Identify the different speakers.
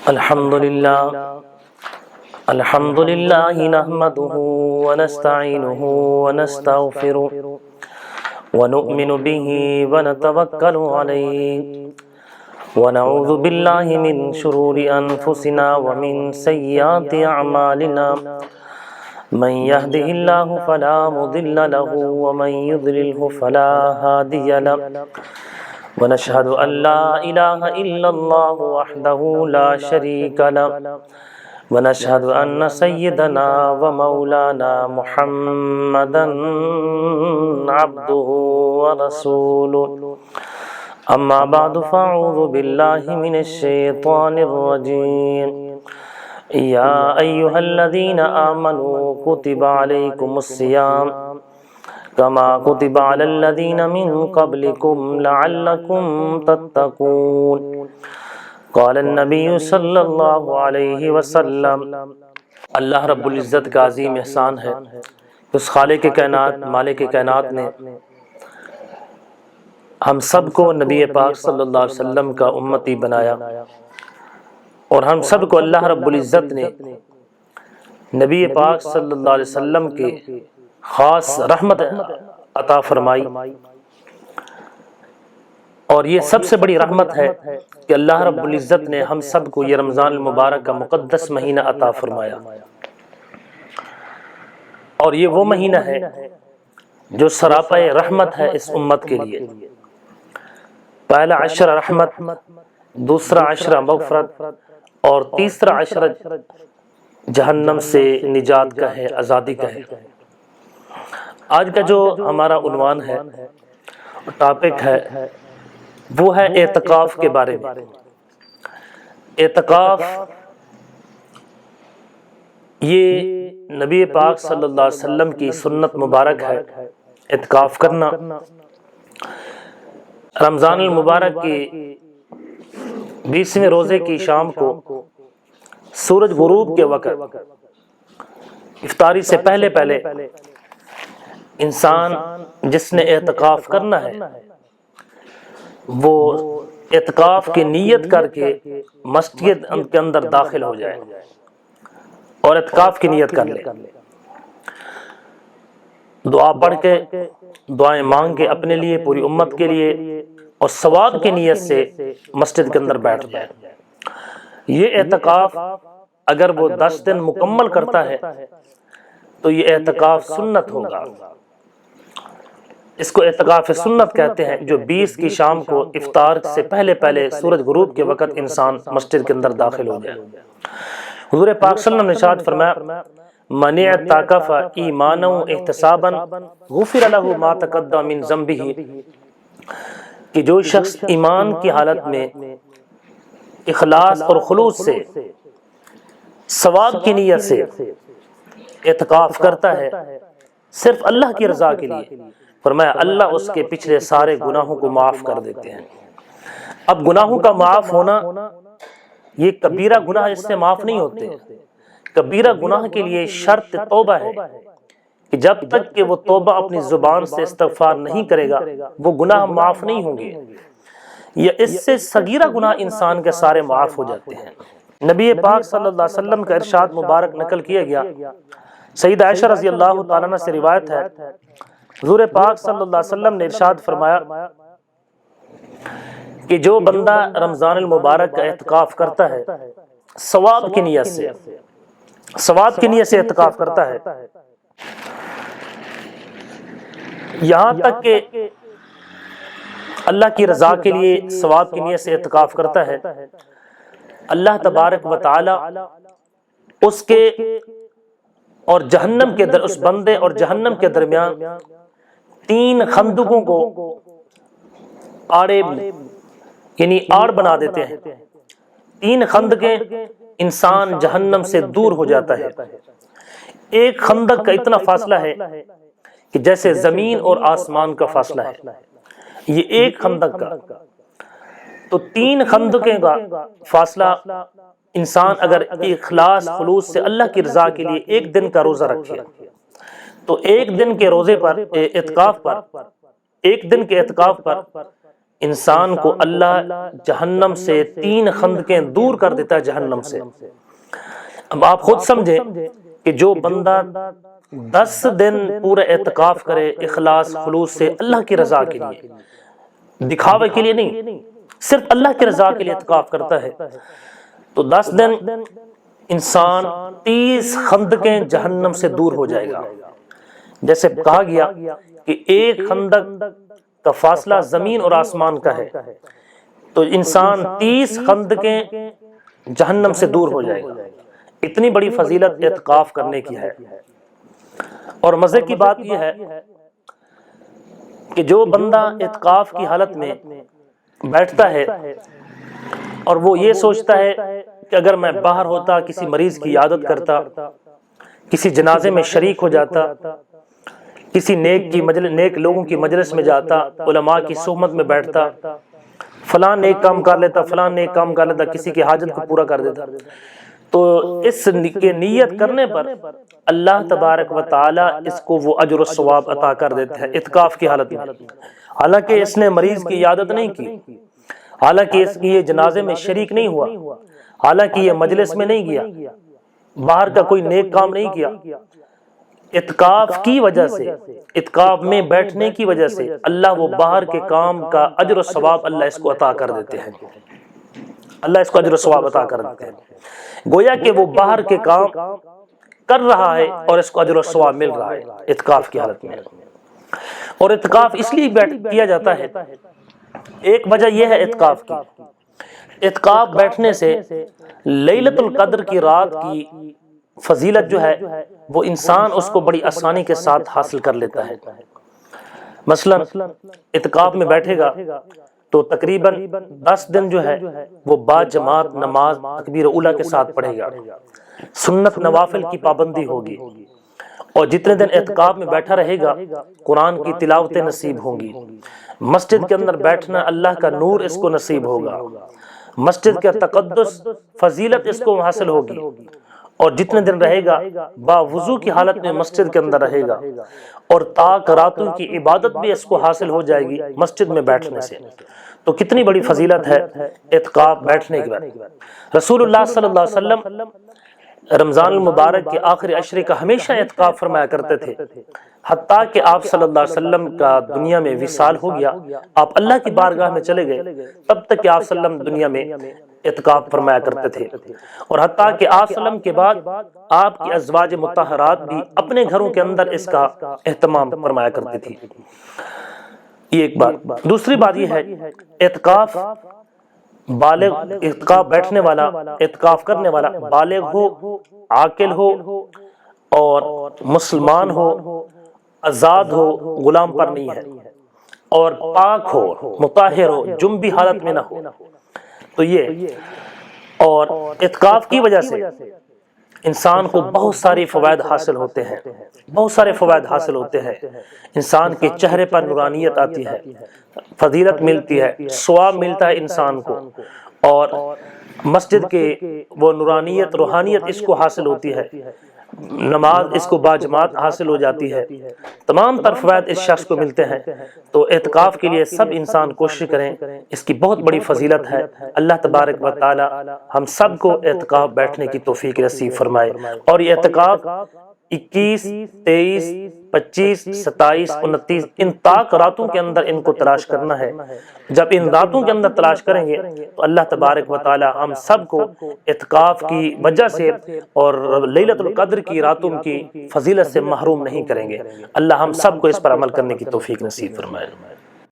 Speaker 1: الحمد لله نحمده ونستعينه ونستغفره ونؤمن به ونتوكل عليه ونعوذ بالله من شرور أنفسنا ومن سيئات أعمالنا من يهده الله فلا مضل له ومن يضلله فلا هادي له ونشهد أن لا إله إلا الله وحده لا شريك له ونشهد أن سيدنا ومولانا محمدا عبده ورسوله أما بعد فأعوذ بالله من الشيطان الرجيم يا أيها الذين آمنوا كتب عليكم الصيام كما كتب على الذين من قبلكم لعلكم تتقون قال النبي صلی اللہ علیہ وسلم۔ اللہ رب العزت کا عظیم احسان ہے، اس خالق کائنات مالک کائنات نے ہم سب کو نبی پاک صلی اللہ علیہ وسلم کا امتی بنایا، اور ہم سب کو اللہ رب العزت نے نبی پاک صلی اللہ علیہ وسلم کے خاص رحمت عطا فرمائی، اور یہ سب سے بڑی رحمت ہے کہ اللہ رب العزت نے ہم سب کو یہ رمضان المبارک کا مقدس مہینہ عطا فرمایا، اور یہ وہ مہینہ ہے جو سراپا رحمت ہے اس امت کے لیے۔ پہلا عشرہ رحمت، دوسرا عشرہ مغفرت، اور تیسرا عشرہ جہنم سے نجات کا ہے، آزادی کا ہے۔ آج کا جو ہمارا عنوان ہے، ٹاپک ہے، وہ ہے اعتکاف کے بارے میں۔ اعتکاف یہ نبی پاک صلی اللہ علیہ وسلم کی سنت مبارک ہے، اعتکاف کرنا۔ رمضان المبارک کی 20ویں روزے کی شام کو سورج غروب کے وقت افطاری سے پہلے انسان جس نے اعتکاف کرنا ہے وہ اعتکاف کی نیت کر کے مسجد کے اندر داخل ہو جائے اور اعتکاف کی نیت کر لے، دعا پڑھ کے دعائیں مانگ کے اپنے لیے، پوری امت کے لیے، اور ثواب کی نیت سے مسجد کے اندر بیٹھ جائے۔ یہ اعتکاف اگر وہ 10 دن مکمل کرتا ہے تو یہ اعتکاف سنت ہوگا۔ اس کو اعتکاف سنت کہتے ہیں، جو 20 کی شام کو افطار سے پہلے سورج غروب کے وقت انسان مسجد کے اندر داخل ہو جائے۔ حضور پاک صلی اللہ علیہ وسلم نے ارشاد فرمایا، من اعتکف ایمانا واحتسابا غفر له ما تقدم من ذنبه، کہ جو شخص ایمان کی حالت میں اخلاص اور خلوص سے ثواب کی نیت سے اعتکاف کرتا ہے صرف اللہ کی رضا کے لیے، فرمایا اللہ اس کے پچھلے سارے گناہوں کو معاف کر دیتے ہیں۔ اب گناہوں کا معاف ہونا، یہ کبیرہ گناہ اس سے معاف نہیں ہوتے۔ کبیرہ گناہ کے لیے شرط توبہ ہے کہ جب تک کہ وہ توبہ اپنی زبان سے استغفار نہیں کرے گا وہ گناہ معاف نہیں ہوں گے، یا اس سے صغیرہ گناہ انسان کے سارے معاف ہو جاتے ہیں۔ نبی پاک صلی اللہ علیہ وسلم کا ارشاد مبارک نقل کیا گیا، سیدہ عائشہ رضی اللہ تعالیٰ عنہ سے روایت ہے، حضور پاک صلی اللہ علیہ وسلم نے ارشاد فرمایا کہ جو بندہ رمضان المبارک کا اعتکاف کرتا ہے ثواب کی نیت سے اعتکاف کرتا ہے، یہاں تک کہ اللہ کی رضا کے لیے ثواب کی نیت سے اعتکاف کرتا ہے، اللہ تبارک و تعالی اس کے اور جہنم کے اس بندے اور جہنم کے درمیان 3 خندقوں کو آڑ بنا دیتے ہیں۔ 3 خندقیں انسان جہنم سے دور ہو جاتا ہے۔ ایک خندق کا اتنا فاصلہ ہے کہ جیسے زمین اور آسمان کا فاصلہ ہے، یہ ایک خندق کا۔ تو 3 خندقیں کا فاصلہ انسان اگر اخلاص خلوص سے اللہ کی رضا کے لیے 1 دن کا روزہ رکھے تو 1 دن کے روزے پر اعتکاف پر 1 دن کے اعتکاف پر انسان کو اللہ جہنم سے 3 خندقیں دور کر دیتا ہے جہنم سے۔ اب آپ خود سمجھیں کہ جو بندہ 10 دن پورا اعتکاف کرے اخلاص خلوص سے اللہ کی رضا کے لیے، دکھاوے کے لیے نہیں، صرف اللہ کی رضا کے لیے اعتکاف کرتا ہے، تو 10 دن انسان 30 خندقیں جہنم سے دور ہو جائے گا۔ جیسے کہا گیا کہ ایک خندق کا فاصلہ زمین اور آسمان کا ہے، تو انسان 30 خندقیں جہنم سے دور ہو جائے گا۔ اتنی بڑی فضیلت اعتکاف کرنے کی ہے۔ اور مزے کی بات یہ ہے کہ جو بندہ اعتکاف کی حالت میں بیٹھتا ہے اور وہ یہ سوچتا ہے کہ اگر میں باہر ہوتا، کسی مریض کی عیادت کرتا، کسی جنازے میں شریک ہو جاتا، کسی نیک لوگوں کی مجلس میں جاتا، علماء کی صحبت میں بیٹھتا، فلاں نیک کام کر لیتا، فلاں نیک کام کر لیتا، کسی کی حاجت کو پورا کر دیتا، تو اس کے نیت کرنے پر اللہ تبارک و تعالی اس کو وہ اجر و ثواب عطا کر دیتا ہے اعتکاف کی حالت میں۔ حالانکہ اس نے مریض کی عیادت نہیں کی، حالانکہ اس کی یہ جنازے میں شریک نہیں ہوا، حالانکہ یہ مجلس میں نہیں گیا، باہر کا کوئی نیک کام نہیں کیا، اعتکاف کی وجہ سے، اعتکاف میں بیٹھنے کی وجہ سے اللہ وہ باہر کے کام کا اجر و ثواب اللہ اس کو عطا کر دیتے ہیں، اللہ اس کو اجر و ثواب عطا کر دیتے ہیں۔ گویا کہ وہ باہر کے کام کر رہا ہے اور اس کو اجر و ثواب مل رہا ہے اعتکاف کی حالت میں۔ اور اعتکاف اس لیے کیا جاتا ہے، ایک وجہ یہ ہے اعتکاف کی، اعتکاف بیٹھنے سے لیلۃ القدر کی رات کی فضیلت جو ہے وہ انسان اس کو بڑی آسانی کے ساتھ حاصل کر لیتا ہے۔ مثلا اعتکاف میں بیٹھے گا تو تقریباً 10 دن جو ہے وہ با جماعت نماز تکبیر اولیٰ کے ساتھ پڑھے گا، سنت نوافل کی پابندی ہوگی، اور جتنے دن اعتکاف میں بیٹھا رہے گا قرآن کی تلاوتیں نصیب ہوں گی، مسجد کے اندر بیٹھنا اللہ کا نور اس کو نصیب ہوگا، مسجد کا تقدس فضیلت اس کو حاصل ہوگی، اور جتنے دن رہے گا با وضو کی حالت میں مسجد کے اندر رہے گا، اور تاک راتوں کی عبادت بھی اس کو حاصل ہو جائے گی مسجد میں بیٹھنے سے۔ تو کتنی بڑی فضیلت ہے اعتکاف بیٹھنے کے بعد۔ رسول اللہ صلی اللہ علیہ وسلم رمضان المبارک کے آخری عشرے کا ہمیشہ اعتکاف فرمایا کرتے تھے، حتیٰ کہ آپ صلی اللہ علیہ وسلم کا دنیا میں وصال ہو گیا، آپ اللہ کی بارگاہ میں چلے گئے، تب تک کہ آپ صلی اللہ علیہ وسلم دنیا میں اعتکاف فرمایا کرتے تھے، اور حتیٰ کہ آپ صلی اللہ علیہ وسلم کے بعد آپ کی ازواج مطہرات بھی اپنے گھروں کے اندر اس کا اہتمام فرمایا کرتی تھی۔ یہ ایک بات۔ دوسری بات یہ ہے اعتکاف بالغ، اعتکاف بیٹھنے والا، اعتکاف کرنے والا بالغ ہو، عاقل ہو، اور مسلمان ہو، آزاد ہو، غلام پر نہیں ہے، اور پاک ہو، مطہر ہو، جنبی حالت میں نہ ہو، تو یہ اور اعتکاف کی وجہ سے انسان کو بہت سارے فوائد حاصل ہوتے ہیں، بہت سارے فوائد حاصل ہوتے ہیں، انسان کے چہرے پر نورانیت آتی ہے، فضیلت ملتی ہے، ثواب ملتا ہے انسان کو، اور مسجد کے وہ نورانیت روحانیت اس کو حاصل ہوتی ہے، نماز اس کو باجماعت حاصل ہو جاتی ہے، تمام تر فوائد اس شخص کو ملتے ہیں۔ تو اعتکاف کے لیے سب انسان کوشش کریں، اس کی بہت بڑی فضیلت ہے۔ اللہ تبارک و تعالی ہم سب کو اعتکاف بیٹھنے کی توفیق نصیب فرمائے، اور یہ اعتکاف 21، 23، 25، 27، 29 ان تاک راتوں کے اندر ان کو تلاش کرنا ہے۔ جب ان راتوں کے اندر تلاش کریں گے تو اللہ تبارک و تعالی ہم سب کو اعتکاف کی وجہ سے اور لیلۃ القدر کی راتوں کی فضیلت سے محروم نہیں کریں گے۔ اللہ ہم سب کو اس پر عمل کرنے کی توفیق نصیب فرمائے۔